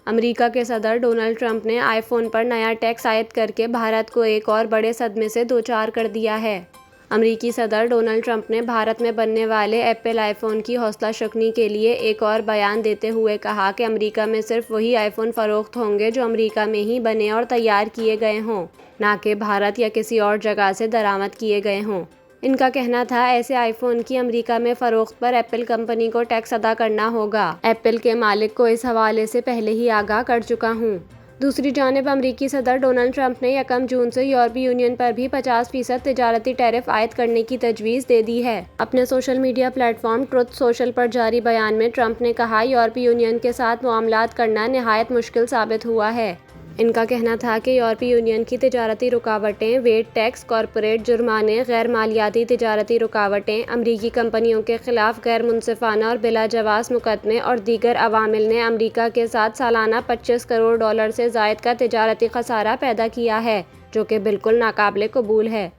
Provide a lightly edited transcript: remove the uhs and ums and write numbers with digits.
امریکہ کے صدر Donald Trump نے آئی فون پر نیا ٹیکس عائد کر کے بھارت کو ایک اور بڑے صدمے سے دوچار کر دیا ہے۔ امریکی صدر ڈونلڈ ٹرمپ نے بھارت میں بننے والے ایپل آئی فون کی حوصلہ شکنی کے لیے ایک اور بیان دیتے ہوئے کہا کہ امریکہ میں صرف وہی آئی فون فروخت ہوں گے جو امریکہ میں ہی بنے اور تیار کیے گئے ہوں، نہ کہ بھارت یا کسی اور جگہ سے درآمد کیے گئے ہوں۔ ان کا کہنا تھا ایسے آئی فون کی امریکہ میں فروخت پر ایپل کمپنی کو ٹیکس ادا کرنا ہوگا۔ ایپل کے مالک کو اس حوالے سے پہلے ہی آگاہ کر چکا ہوں۔ دوسری جانب امریکی صدر ڈونلڈ ٹرمپ نے یکم جون سے یورپی یونین پر بھی 50% تجارتی ٹیرف عائد کرنے کی تجویز دے دی ہے۔ اپنے social media platform Truth Social پر جاری بیان میں ٹرمپ نے کہا یورپی یونین کے ساتھ معاملات کرنا نہایت مشکل ثابت ہوا ہے۔ ان کا کہنا تھا کہ یورپی یونین کی تجارتی رکاوٹیں، ویٹ ٹیکس، کارپوریٹ جرمانے، غیر مالیاتی تجارتی رکاوٹیں، امریکی کمپنیوں کے خلاف غیر منصفانہ اور بلا جواز مقدمے اور دیگر عوامل نے امریکہ کے ساتھ سالانہ $25 کروڑ سے زائد کا تجارتی خسارہ پیدا کیا ہے، جو کہ بالکل ناقابل قبول ہے۔